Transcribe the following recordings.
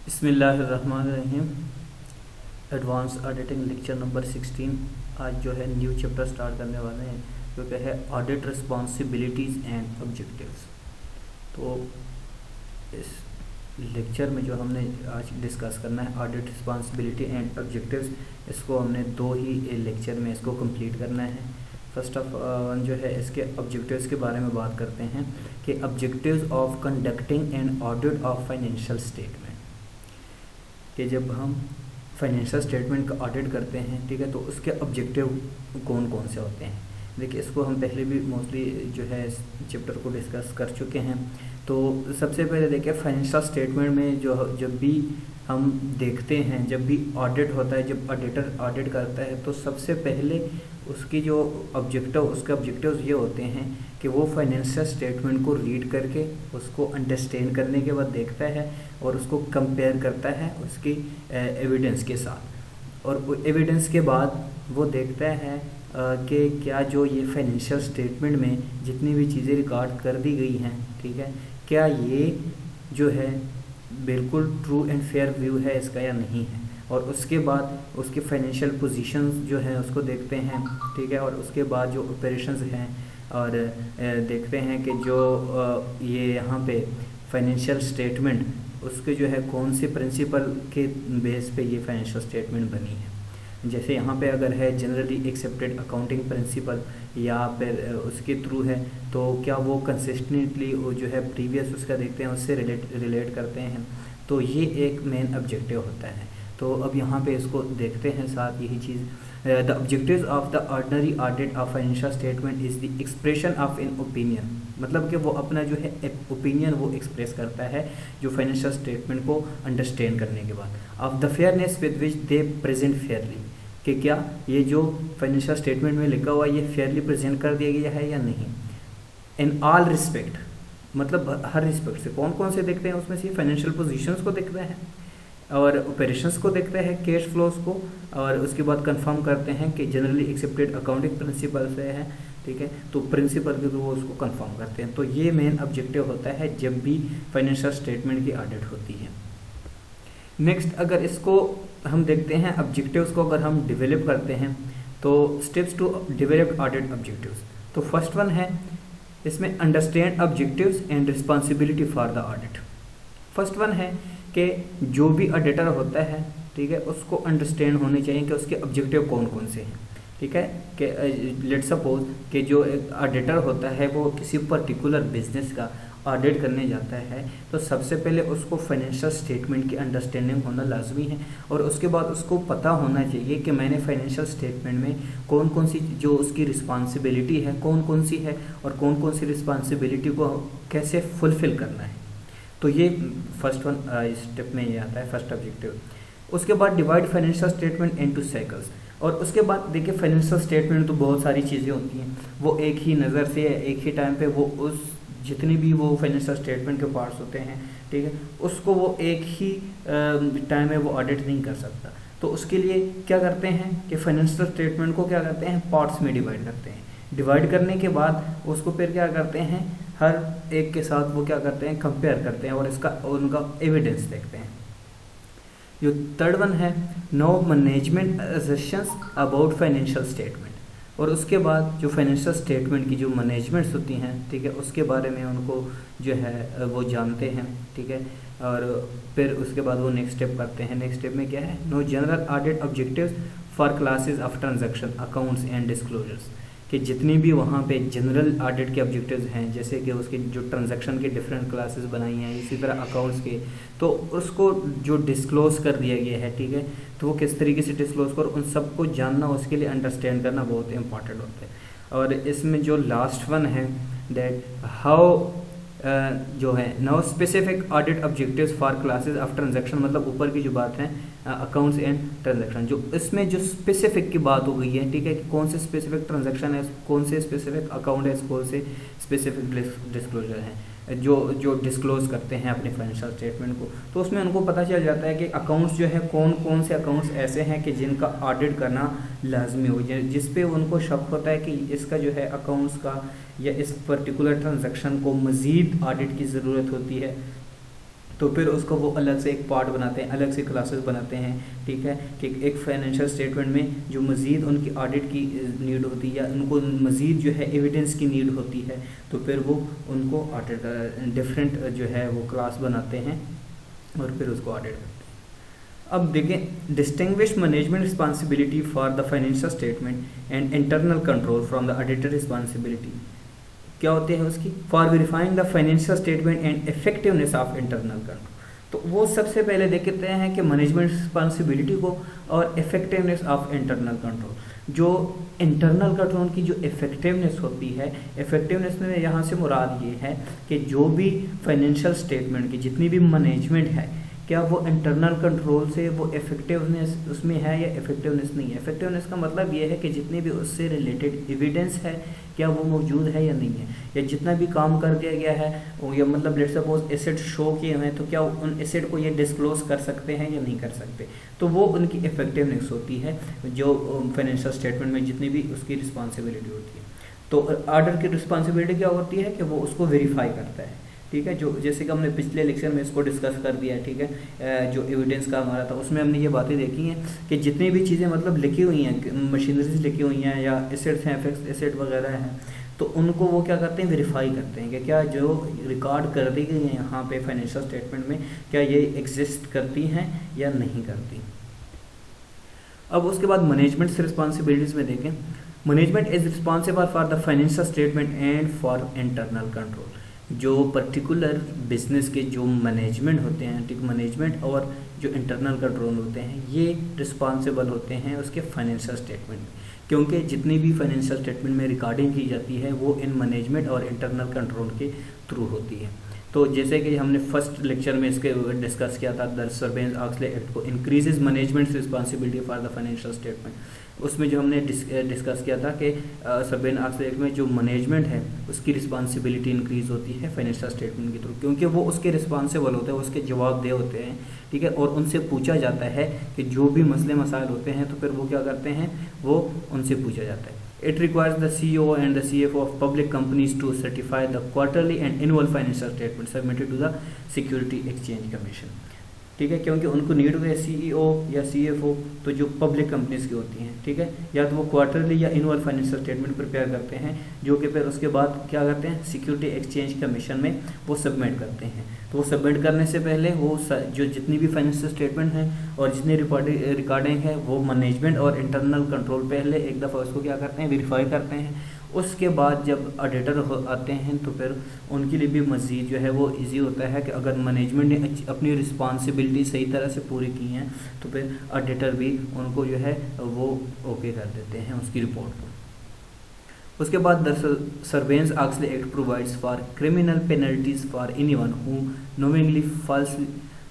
बिस्मिल्लाहिर्रहमानिर्रहीम। Advance auditing lecture number 16। आज जो है न्यू चैप्टर स्टार्ट करने वाले हैं जो कि है ऑडिट रिस्पॉन्सिबिलिटीज़ एंड ऑब्जेक्टिव्स। तो इस लेक्चर में जो हमने आज डिस्कस करना है ऑडिट रिस्पॉन्सिबिलिटी एंड ऑब्जेक्टिव्स, इसको हमने दो ही लेक्चर में इसको कंप्लीट करना है। फर्स्ट ऑफ जो है इसके ऑब्जेक्टिव्स के बारे में बात करते हैं कि objectives of conducting and audit of financial statement, कि जब हम फाइनेंशियल स्टेटमेंट का ऑडिट करते हैं, ठीक है, तो उसके ऑब्जेक्टिव कौन कौन से होते हैं। देखिए, इसको हम पहले भी मोस्टली जो है इस चैप्टर को डिस्कस कर चुके हैं। तो सबसे पहले देखिए, फाइनेंशियल स्टेटमेंट में जब भी हम देखते हैं, जब भी ऑडिट होता है, जब ऑडिटर ऑडिट करता है, तो सबसे पहले उसके ऑब्जेक्टिव्स ये होते हैं कि वो फाइनेंशियल स्टेटमेंट को रीड करके उसको अंडरस्टैंड करने के बाद देखता है और उसको कंपेयर करता है उसकी एविडेंस के साथ, और एविडेंस के बाद वो देखता है कि क्या जो ये फाइनेंशियल स्टेटमेंट में जितनी भी चीज़ें रिकॉर्ड कर दी गई हैं, ठीक है, क्या ये जो है बिल्कुल ट्रू एंड फेयर व्यू है इसका या नहीं है। और उसके बाद उसके फाइनेंशियल पोजीशंस जो हैं उसको देखते हैं, ठीक है, और उसके बाद जो ऑपरेशंस हैं और देखते हैं कि जो ये यहाँ पे फाइनेंशियल स्टेटमेंट उसके जो है कौन से प्रिंसिपल के बेस पे ये फाइनेंशियल स्टेटमेंट बनी है। जैसे यहाँ पे अगर है जनरली एक्सेप्टेड अकाउंटिंग प्रिंसिपल या फिर उसके थ्रू है, तो क्या वो कंसिस्टेंटली वो जो है प्रीवियस उसका देखते हैं, उससे रिलेट करते हैं। तो ये एक मेन ऑब्जेक्टिव होता है। तो अब यहाँ पे इसको देखते हैं साथ यही चीज़। The objectives of the ordinary audit of financial statement is the expression of an opinion, मतलब कि वो अपना जो है ओपिनियन वो एक्सप्रेस करता है जो फाइनेंशियल स्टेटमेंट को अंडरस्टैंड करने के बाद, of the fairness with which they present Fairlie, कि क्या ये जो फाइनेंशियल स्टेटमेंट में लिखा हुआ ये फेयरली प्रेजेंट कर दिया गया है या नहीं। इन ऑल रिस्पेक्ट, मतलब हर रिस्पेक्ट से। कौन कौन से देखते हैं उसमें से, फाइनेंशियल पोजीशंस को देखते हैं और ऑपरेशंस को देखते हैं, कैश फ्लोज को, और उसके बाद कंफर्म करते हैं कि जनरली एक्सेप्टेड अकाउंटिंग प्रिंसिपल से है, ठीक है, तो प्रिंसिपल के थ्रू वो उसको कंफर्म करते हैं। तो ये मेन ऑब्जेक्टिव होता है जब भी फाइनेंशियल स्टेटमेंट की ऑडिट होती है। नेक्स्ट, अगर इसको हम देखते हैं ऑब्जेक्टिव्स को अगर हम डेवलप करते हैं, तो steps to develop audit objectives. तो फर्स्ट वन है इसमें understand objectives and responsibility for the audit. First one है कि जो भी ऑडिटर होता है, ठीक है, उसको अंडरस्टैंड होने चाहिए कि उसके ऑब्जेक्टिव कौन कौन से हैं, ठीक है। कि लेट सपोज कि जो एक ऑडिटर होता है वो किसी पर्टिकुलर बिजनेस का ऑडिट करने जाता है, तो सबसे पहले उसको फाइनेंशियल स्टेटमेंट की अंडरस्टैंडिंग होना लाजमी है, और उसके बाद उसको पता होना चाहिए कि मैंने फाइनेंशियल स्टेटमेंट में कौन कौन सी जो उसकी रिस्पॉन्सिबिलिटी है कौन कौन सी है, और कौन कौन सी रिस्पॉन्सिबिलिटी को कैसे फुलफिल करना है। तो ये फर्स्ट वन स्टेप में ये आता है, फर्स्ट ऑब्जेक्टिव। उसके बाद divide financial statement into cycles, और उसके बाद देखिए फाइनेंशियल स्टेटमेंट तो बहुत सारी चीज़ें होती हैं, वो एक ही नज़र से एक ही टाइम पे वो उस जितनी भी वो फाइनेंशियल स्टेटमेंट के पार्ट्स होते हैं, ठीक है, उसको वो एक ही टाइम में वो ऑडिट नहीं कर सकता। तो उसके लिए क्या करते हैं कि फाइनेंशियल स्टेटमेंट को क्या करते हैं, पार्ट्स में डिवाइड करते हैं। डिवाइड करने के बाद उसको फिर क्या करते हैं, हर एक के साथ वो क्या करते हैं, कंपेयर करते हैं और उनका एविडेंस देखते हैं। जो थर्ड वन है know management assumptions about financial statement, और उसके बाद जो फाइनेंशियल स्टेटमेंट की जो मैनेजमेंट्स होती हैं, ठीक है, उसके बारे में उनको जो है वो जानते हैं, ठीक है, और फिर उसके बाद वो नेक्स्ट स्टेप करते हैं। नेक्स्ट स्टेप में क्या है, know general audit objectives for classes of transaction accounts and disclosures, कि जितनी भी वहाँ पे जनरल ऑडिट के ऑब्जेक्टिव्स हैं, जैसे कि उसके जो ट्रांजैक्शन के डिफरेंट क्लासेस बनाई हैं, इसी तरह अकाउंट्स के, तो उसको जो डिस्क्लोज कर दिया गया है, ठीक है, तो वो किस तरीके से डिस्क्लोज कर, उन सबको जानना, उसके लिए अंडरस्टैंड करना बहुत इंपॉर्टेंट होता है। और इसमें जो लास्ट वन है दैट हाउ जो है know specific audit objectives for classes of transaction, मतलब ऊपर की जो बात है अकाउंट्स एंड ट्रांजैक्शन, जो इसमें जो स्पेसिफिक की बात हो गई है, ठीक है, कि कौन से स्पेसिफिक ट्रांजैक्शन है, कौन से स्पेसिफिक अकाउंट है, कौन से स्पेसिफिक डिस्क्लोजर हैं जो डिस्क्लोज करते हैं अपने फाइनेंशियल स्टेटमेंट को। तो उसमें उनको पता चल जाता है कि अकाउंट्स जो है कौन कौन से अकाउंट्स ऐसे हैं कि जिनका ऑडिट करना लाजमी हो, जिस पे उनको शक होता है कि इसका जो है अकाउंट्स का या इस पर्टिकुलर ट्रांजैक्शन को मज़ीद ऑडिट की ज़रूरत होती है, तो फिर उसको वो अलग से एक पार्ट बनाते हैं, अलग से क्लासेस बनाते हैं, ठीक है, कि एक फाइनेंशियल स्टेटमेंट में जो मज़ीद उनकी ऑडिट की नीड होती है या उनको मज़ीद जो है एविडेंस की नीड होती है, तो फिर वो उनको ऑडिट डिफरेंट जो है वो क्लास बनाते हैं और फिर उसको ऑडिट करते हैं। अब देखें, distinguish management responsibility for the financial statement and internal control from the auditor responsibility क्या होते हैं उसकी, for verifying the financial statement and effectiveness of internal control. तो वो सबसे पहले देखते हैं कि मैनेजमेंट रिस्पॉन्सिबिलिटी को और इफेक्टिवनेस ऑफ इंटरनल कंट्रोल। जो इंटरनल कंट्रोल की जो इफेक्टिवनेस होती है, इफेक्टिवनेस में यहाँ से मुराद ये है कि जो भी फाइनेंशियल स्टेटमेंट की जितनी भी मैनेजमेंट है, क्या वो इंटरनल कंट्रोल से वो इफेक्टिवनेस उसमें है या इफेक्टिवनेस नहीं है। इफेक्टिवनेस का मतलब ये है कि जितनी भी उससे रिलेटेड एविडेंस है क्या वो मौजूद है या नहीं है, या जितना भी काम कर दिया गया है, या मतलब लेट्स सपोज एसेट शो किए हुए हैं तो क्या उन एसेट को ये डिस्क्लोज कर सकते हैं या नहीं कर सकते, तो वो उनकी इफेक्टिवनेस होती है जो फाइनेंशियल स्टेटमेंट में जितनी भी उसकी रिस्पॉन्सिबिलिटी होती है। तो ऑडिटर की रिस्पॉन्सिबिलिटी क्या होती है कि वो उसको वेरीफाई करता है, ठीक है, जो जैसे कि हमने पिछले लेक्चर में इसको डिस्कस कर दिया है, ठीक है, जो एविडेंस का हमारा था उसमें हमने ये बातें देखी हैं कि जितनी भी चीज़ें मतलब लिखी हुई हैं, मशीनरीज लिखी हुई हैं या एसेट्स हैं, फिक्स एसेट वगैरह हैं, तो उनको वो क्या करते हैं, वेरीफाई करते हैं कि क्या जो रिकॉर्ड कर दी गई हैं यहाँ पे फाइनेंशियल स्टेटमेंट में क्या ये एग्जिस्ट करती हैं या नहीं करती। अब उसके बाद मैनेजमेंट से रिस्पॉन्सिबिलिटीज़ में देखें, management is responsible for the financial statement and for internal control. जो पर्टिकुलर बिजनेस के जो मैनेजमेंट होते हैं, ठीक, मैनेजमेंट और जो इंटरनल कंट्रोल होते हैं ये रिस्पॉन्सिबल होते हैं उसके फाइनेंशियल स्टेटमेंट में, क्योंकि जितनी भी फाइनेंशियल स्टेटमेंट में रिकॉर्डिंग की जाती है वो इन मैनेजमेंट और इंटरनल कंट्रोल के थ्रू होती है। तो जैसे कि हमने फर्स्ट लेक्चर में इसके डिस्कस किया था, द सर्बेन्स-ऑक्सले एक्ट को increases management responsibility for the financial statement, उसमें जो हमने डिस्कस किया था कि सर्बेन्स-ऑक्सले एक्ट में जो मैनेजमेंट है उसकी रिस्पॉन्सिबिलिटी इंक्रीज़ होती है फाइनेंशियल स्टेटमेंट के थ्रू, क्योंकि वो उसके रिस्पॉन्सिबल होते हैं, उसके जवाबदेह होते हैं, ठीक है, और उनसे पूछा जाता है कि जो भी मसले मसाइल होते हैं तो फिर वो क्या करते हैं, वो उनसे पूछा जाता है। It requires the CEO and the CFO of public companies to certify the quarterly and annual financial statements submitted to the Security Exchange Commission, ठीक है, क्योंकि उनको नीड हुई है CEO या CFO तो जो पब्लिक कंपनीज की होती हैं, ठीक है, या तो वो क्वार्टरली या एनुअल फाइनेंशियल स्टेटमेंट प्रिपेयर करते हैं, जो कि फिर उसके बाद क्या करते हैं, सिक्योरिटी एक्सचेंज कमीशन में वो सबमिट करते हैं। तो वो सबमिट करने से पहले वो जो जितनी भी फाइनेंशियल स्टेटमेंट हैं और जितनी रिकॉर्डिंग है वो मैनेजमेंट और इंटरनल कंट्रोल पहले एक दफ़ा उसको क्या करते हैं, वेरीफाई करते हैं। उसके बाद जब ऑडिटर आते हैं तो फिर उनके लिए भी मज़ीद जो है वो इजी होता है कि अगर मैनेजमेंट ने अपनी रिस्पॉन्सिबिलिटी सही तरह से पूरी की हैं तो फिर ऑडिटर भी उनको जो है वो ओके कर देते हैं उसकी रिपोर्ट को। उसके बाद the Sarbanes Oxley act provides for criminal penalties for anyone who knowingly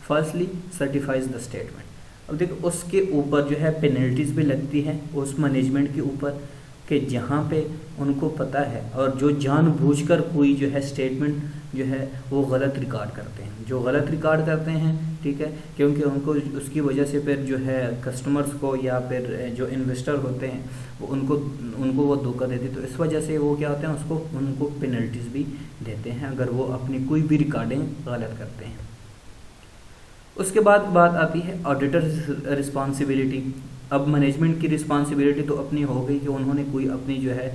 falsely certifies the statement. अब देखो उसके ऊपर जो है पेनल्टीज भी लगती हैं उस मैनेजमेंट के ऊपर कि जहाँ पे उनको पता है और जो जानबूझकर कोई जो है स्टेटमेंट जो है वो गलत रिकॉर्ड करते हैं, जो गलत रिकॉर्ड करते हैं, ठीक है, क्योंकि उनको उसकी वजह से फिर जो है कस्टमर्स को या फिर जो इन्वेस्टर होते हैं वो उनको वो धोखा देते, तो इस वजह से वो क्या होते हैं उनको पेनल्टीज भी देते हैं अगर वो अपनी कोई भी रिकॉर्डिंग गलत करते हैं। उसके बाद बात आती है ऑडिटर रिस्पॉन्सिबिलिटी। अब मैनेजमेंट की रिस्पॉन्सिबिलिटी तो अपनी हो गई कि उन्होंने कोई अपनी जो है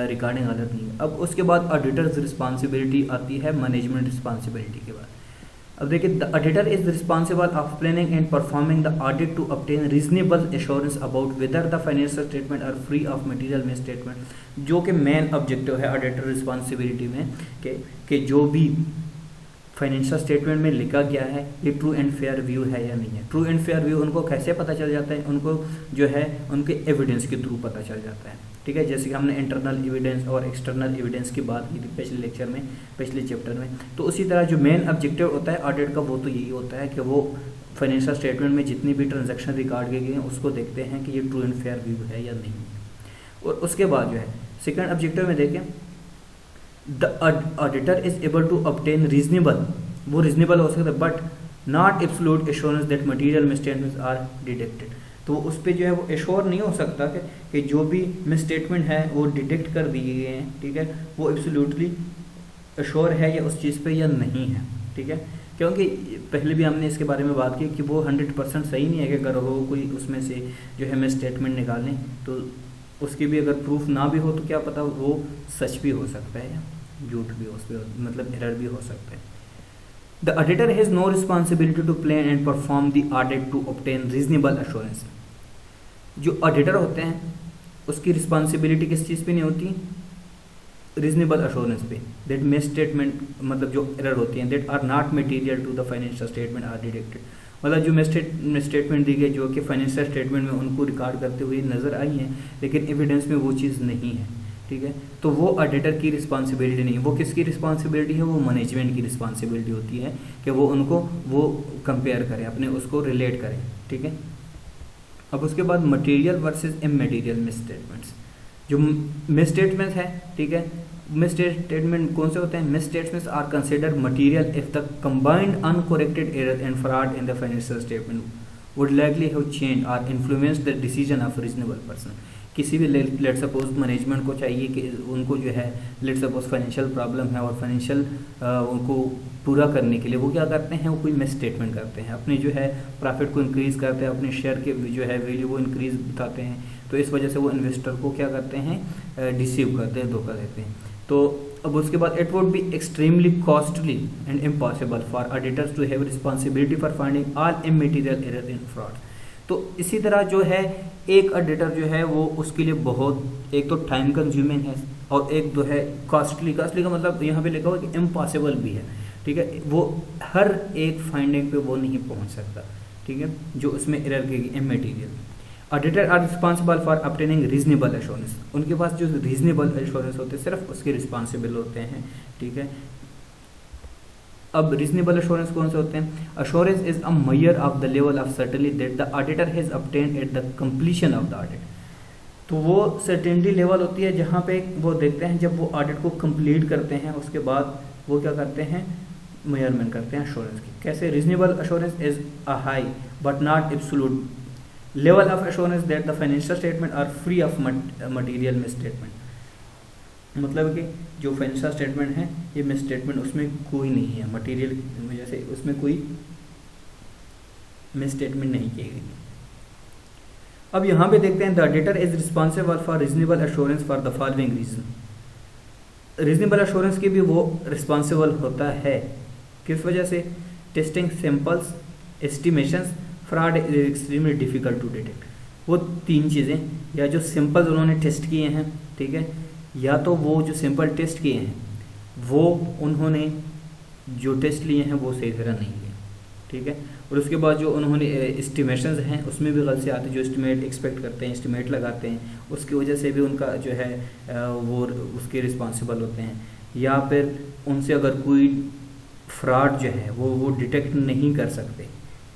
रिकॉर्डिंग गलत नहीं। अब उसके बाद ऑडिटर्स रिस्पॉन्सिबिलिटी आती है मैनेजमेंट रिस्पॉन्सिबिलिटी के बाद। अब देखिए, the auditor is responsible of planning and performing the audit to obtain reasonable assurance about whether the financial statement are free of material misstatement, जो कि मेन ऑब्जेक्टिव है ऑडिटर रिस्पॉन्सिबिलिटी में कि जो भी फाइनेंशियल स्टेटमेंट में लिखा गया है ये ट्रू एंड फेयर व्यू है या नहीं है। ट्रू एंड फेयर व्यू उनको कैसे पता चल जाता है, उनको जो है उनके एविडेंस के थ्रू पता चल जाता है, ठीक है, जैसे कि हमने इंटरनल एविडेंस और एक्सटर्नल एविडेंस की बात की थी पिछले लेक्चर में, पिछले चैप्टर में। तो उसी तरह जो मेन ऑब्जेक्टिव होता है ऑडिट का वो तो यही होता है कि वो फाइनेंशियल स्टेटमेंट में जितनी भी ट्रांजेक्शन रिकॉर्ड की गई हैं उसको देखते हैं कि ये ट्रू एंड फेयर व्यू है या नहीं। और उसके बाद जो है सेकेंड ऑब्जेक्टिव में देखें, the auditor is able to obtain reasonable, वो रीजनेबल हो सकता है but not absolute assurance that material misstatements are detected. तो उस पर जो है वो एश्योर नहीं हो सकता कि जो भी मिसस्टेटमेंट है वो डिटेक्ट कर दिए गए हैं, ठीक है, वो एब्सोल्यूटली एश्योर है या उस चीज़ पे या नहीं है, ठीक है। क्योंकि पहले भी हमने इसके बारे में बात की कि वो 100% सही नहीं है कि अगर वो कोई उसमें से जो है मिस स्टेटमेंट निकालें तो उसकी भी अगर प्रूफ ना भी हो तो क्या पता वो सच भी हो सकता है या झूठ भी हो सकता है, मतलब एरर भी हो सकता है। The auditor has no responsibility to plan and perform the audit to obtain reasonable assurance. जो ऑडिटर होते हैं उसकी रिस्पॉन्सिबिलिटी किस चीज़ पे नहीं होती, रीजनेबल एश्योरेंस पे, दैट मिस स्टेटमेंट मतलब जो एरर होती हैं that are not material to the financial statement are detected, मतलब जो मिस स्टेटमेंट दी गई जो कि फाइनेंशियल स्टेटमेंट में उनको रिकॉर्ड करते हुए नज़र आई हैं लेकिन एविडेंस में वो चीज़ नहीं है, ठीक है, तो वो ऑडिटर की रिस्पॉन्सिबिलिटी नहीं है। वो किसकी रिस्पॉन्सिबिलिटी है, वो मैनेजमेंट की रिस्पॉन्सिबिलिटी होती है कि वो उनको वो कंपेयर करें, अपने उसको रिलेट करें, ठीक है। अब उसके बाद material versus immaterial misstatements. जो मिस स्टेटमेंट्स है, ठीक है, मिस स्टेटमेंट कौन से होते हैं, misstatements are considered material if the combined uncorrected error and fraud in the financial statement would likely have change or influence the decision of reasonable person. किसी भी let suppose management को चाहिए कि उनको जो है लेट सपोज फाइनेंशियल प्रॉब्लम है और फाइनेंशियल उनको पूरा करने के लिए वो क्या करते हैं, वो कोई मिस स्टेटमेंट करते हैं, अपने जो है प्रॉफिट को इंक्रीज़ करते हैं, अपने शेयर के जो है वैल्यू वो इंक्रीज़ बताते हैं, तो इस वजह से वो इन्वेस्टर को क्या करते हैं, डिसीव करते हैं, धोखा देते हैं। तो अब उसके बाद it would be extremely costly and impossible for auditors to have responsibility for finding all immaterial error in fraud. तो इसी तरह जो है एक ऑडिटर जो है वो उसके लिए बहुत एक तो टाइम कंज्यूमिंग है और एक जो है कॉस्टली का मतलब यहाँ पे लिखा हुआ कि इम्पॉसिबल भी है, ठीक है, वो हर एक फाइंडिंग पे वो नहीं पहुँच सकता, ठीक है, जो उसमें एरर की immaterial. Auditor are responsible for obtaining reasonable assurance, उनके पास जो रीजनेबल एश्योरेंस होते हैं सिर्फ उसके रिस्पॉन्सिबल होते हैं, ठीक है। अब रीजनेबल एश्योरेंस कौन से होते हैं, assurance is a measure of the level of certainty that the auditor has obtained at the completion of the audit. तो वो सर्टेनिटी लेवल होती है जहाँ पे वो देखते हैं जब वो ऑडिट को कंप्लीट करते हैं उसके बाद वो क्या करते हैं, मेजरमेंट करते हैं एश्योरेंस की। कैसे, reasonable assurance is a high but not absolute level of assurance that the financial statement are free of material misstatement, मतलब कि जो फाइनेंशियल स्टेटमेंट है ये मिस स्टेटमेंट उसमें कोई नहीं है, मटेरियल की वजह से उसमें कोई मिस स्टेटमेंट नहीं की गई। अब यहाँ पे देखते हैं the auditor is responsible for reasonable assurance for the following reason. Reasonable assurance की भी वो रिस्पॉन्सिबल होता है, किस वजह से, testing samples, estimations, fraud is extremely difficult to detect. वो तीन चीज़ें, या जो सैंपल्स उन्होंने टेस्ट किए हैं, ठीक है, या तो वो जो सैंपल टेस्ट किए हैं वो उन्होंने जो टेस्ट लिए हैं वो सही तरह नहीं लिए, ठीक है, और उसके बाद जो उन्होंने एस्टिमेशंस हैं उसमें भी गलती आती है, जो एस्टिमेट एक्सपेक्ट करते हैं, एस्टिमेट लगाते हैं, उसकी वजह से भी उनका जो है वो उसके रिस्पॉन्सिबल होते हैं। या फिर उनसे अगर कोई फ्रॉड जो है वो डिटेक्ट नहीं कर सकते,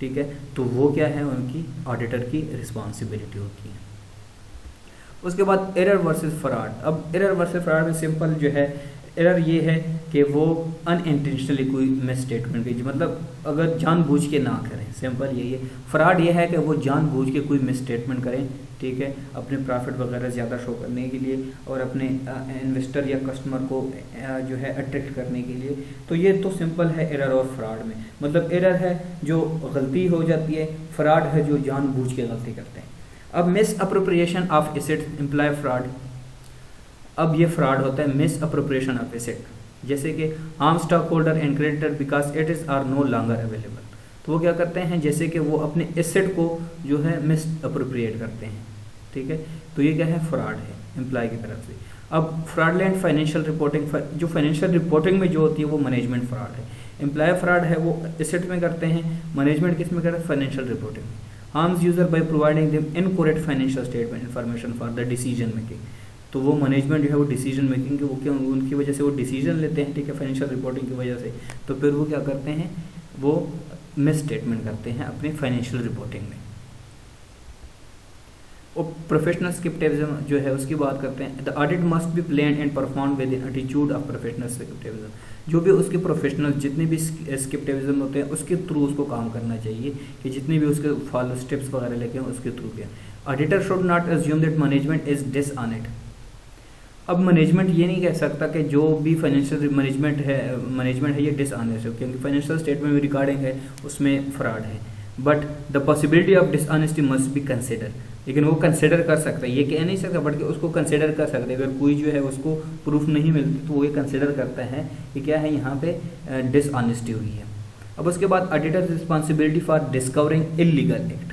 ठीक है, तो वो क्या है, उनकी ऑडिटर की रिस्पॉन्सिबिलिटी होती है। उसके बाद एरर वर्सेस फ्रॉड। अब एरर वर्सेस फ्रॉड में सिंपल जो है एरर ये है कि वो अनइंटेंशनली कोई मिस स्टेटमेंट कीजिए, मतलब अगर जानबूझ के ना करें, सिंपल यही है। फ्रॉड ये है कि वो जानबूझ के कोई मिस स्टेटमेंट करें, ठीक है, अपने प्रॉफिट वगैरह ज़्यादा शो करने के लिए और अपने इन्वेस्टर या कस्टमर को जो है अट्रैक्ट करने के लिए। तो ये तो सिंपल है एरर और फ्रॉड में, मतलब एरर है जो गलती हो जाती है, फ्रॉड है जो जानबूझ के गलती करते हैं। अब miss appropriation of assets imply fraud. अब ये फ्रॉड होता है मिस अप्रोप्रिएशन ऑफ एसेट, जैसे कि harm stockholder and creditor because it is are no longer available. तो वो क्या करते हैं, जैसे कि वो अपने एसेट को जो है मिस अप्रोप्रिएट करते हैं, ठीक है, तो ये क्या है, फ्रॉड है एम्प्लॉय की तरफ से। अब फ्रॉडलेंट फाइनेंशियल रिपोर्टिंग, जो फाइनेंशियल रिपोर्टिंग में जो होती है वो मैनेजमेंट फ्रॉड है। एम्प्लॉय फ्रॉड है वो एसेट में करते हैं, मैनेजमेंट किस में करते हैं, फाइनेंशियल रिपोर्टिंग में। Harms user by providing them incorrect financial statement information for the decision making. तो वो मैनेजमेंट जो है वो डिसीजन मेकिंग के वो क्या उनकी वजह से वो डिसीजन लेते हैं, ठीक है, फाइनेंशियल रिपोर्टिंग की वजह से, तो फिर वो क्या करते हैं, वो मिस स्टेटमेंट करते हैं अपनी फाइनेंशियल रिपोर्टिंग में। और प्रोफेशनल स्किप्टिज्म जो है उसकी बात करते हैं। The audit must be planned and perform with the attitude of professional scepticism. जो भी उसके प्रोफेशनल जितने भी स्किप्टिज्म होते हैं उसके थ्रू उसको काम करना चाहिए, कि जितने भी उसके फॉलो स्टेप्स वगैरह लेके हैं उसके थ्रू किया। Auditor should not assume that management is dishonest. अब मैनेजमेंट ये नहीं कह सकता कि जो भी फाइनेंशियल मैनेजमेंट है ये डिसऑनेस्ट है, क्योंकि फाइनेंशियल स्टेटमेंट में रिकॉर्डिंग है उसमें फ्रॉड है, but the possibility of dishonesty must be consider. लेकिन वो कंसिडर कर सकता है, ये कह नहीं सकता बट कि उसको कंसिडर कर सकते हैं। अगर कोई जो है उसको प्रूफ नहीं मिलती तो वो ये कंसिडर करता है कि क्या है यहाँ पे डिसऑनेस्टी हुई है। अब उसके बाद auditor responsibility for discovering illegal act.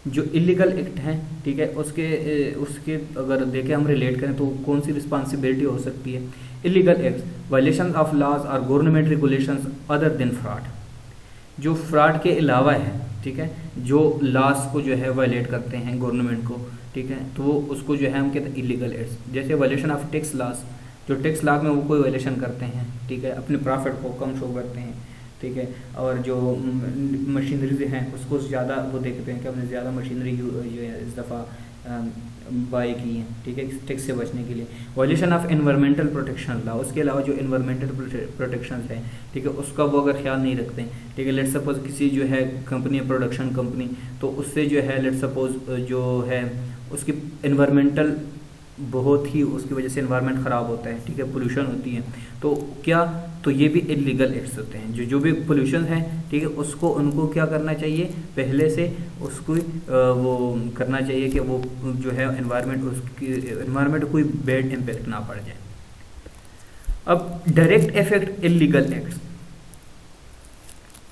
जो इलीगल एक्ट हैं, ठीक है, उसके अगर देखें हम रिलेट करें तो कौन सी रिस्पॉन्सिबिलिटी हो सकती है। Illegal act violation of laws or government regulations other than fraud. जो फ्रॉड के अलावा है, ठीक है, जो लॉस को जो है वायलेट करते हैं गवर्नमेंट को, ठीक है, तो वो उसको जो है हम कहते हैं इलीगल एक्ट्स। जैसे वायलेशन ऑफ टैक्स लॉस, जो टैक्स लॉ में वो कोई वायलेशन करते हैं, ठीक है, अपने प्रॉफिट को कम शो करते हैं, ठीक है, और जो मशीनरीज हैं उसको ज़्यादा वो देखते हैं कि हमने ज़्यादा मशीनरी जो है इस दफ़ा बाई की हैं, ठीक है, टैक्स से बचने के लिए। Violation of environmental protection law, उसके अलावा जो एनवायरमेंटल प्रोटेक्शन है, ठीक है, उसका वो अगर ख्याल नहीं रखते हैं, ठीक है, लेट सपोज किसी जो है कंपनी है प्रोडक्शन कंपनी, तो उससे जो है लेट सपोज जो है उसकी एनवायरमेंटल बहुत ही उसकी वजह से एनवायरनमेंट ख़राब होता है, ठीक है, पोल्यूशन होती है, तो क्या, तो ये भी इलीगल एक्ट्स होते हैं। जो भी पोल्यूशन है, ठीक है, उसको उनको क्या करना चाहिए, पहले से उसको वो करना चाहिए कि वो जो है एनवायरनमेंट कोई बैड इम्पैक्ट ना पड़ जाए। अब डायरेक्ट इफेक्ट इलीगल एक्ट्स।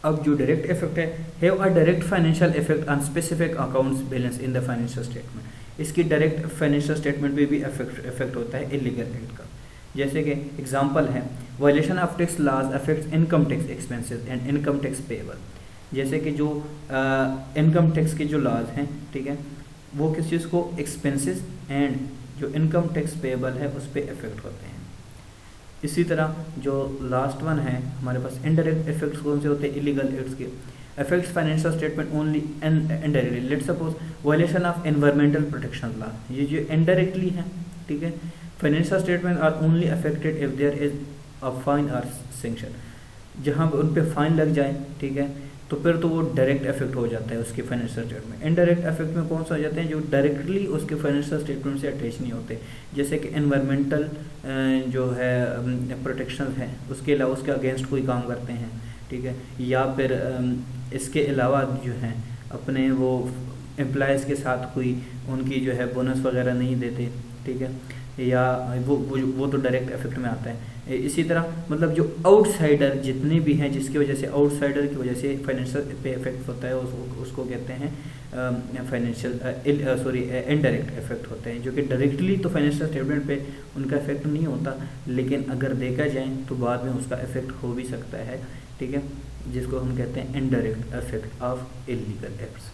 अब जो डायरेक्ट इफेक्ट है, have a direct financial effect on specific accounts balance in the financial statement. इसकी डायरेक्ट फाइनेंशियल स्टेटमेंट पे भी इफेक्ट होता है इलीगल एक्ट का। जैसे कि एग्जांपल है, violation of tax laws affects income tax expenses and income tax payable. जैसे कि जो इनकम टैक्स के जो लॉज हैं, ठीक है, वो किस चीज़ को, एक्सपेंसेस एंड जो इनकम टैक्स पेएबल है उस पर इफेक्ट होते हैं। इसी तरह जो लास्ट वन है हमारे पास, इनडायरेक्ट इफेक्ट्स कौन से होते हैं इलीगल एक्ट्स के, affects financial statement only indirectly। Let's suppose violation of environmental protection law, ये जो इनडायरेक्टली है, ठीक है, financial statement are only affected if there is a fine और सैंक्शन। जहाँ उन पे फाइन लग जाए, ठीक है, तो फिर तो वो डायरेक्ट इफेक्ट हो जाता है उसके फाइनेंशियल स्टेटमेंट। इनडायरेक्ट इफेक्ट में कौन सा हो जाते हैं, जो डायरेक्टली उसके फाइनेंशियल स्टेटमेंट से अटैच नहीं होते, जैसे कि एनवायरमेंटल जो है प्रोटेक्शन है उसके अलावा उसके अगेंस्ट कोई काम करते हैं, ठीक है, या फिर इसके अलावा जो है अपने वो एम्प्लॉयज़ के साथ कोई उनकी जो है बोनस वगैरह नहीं देते, ठीक है, या वो तो डायरेक्ट इफेक्ट में आता है। इसी तरह मतलब जो आउटसाइडर जितने भी हैं जिसकी वजह से आउटसाइडर की वजह से फाइनेंशियल पे इफेक्ट होता है उसको कहते हैं फाइनेंशियल इनडायरेक्ट इफेक्ट होते हैं, जो कि डायरेक्टली तो फाइनेंशियल स्टेटमेंट पे उनका इफेक्ट नहीं होता, लेकिन अगर देखा जाए तो बाद में उसका इफेक्ट हो भी सकता है, ठीक है, जिसको हम कहते हैं indirect effect of illegal acts.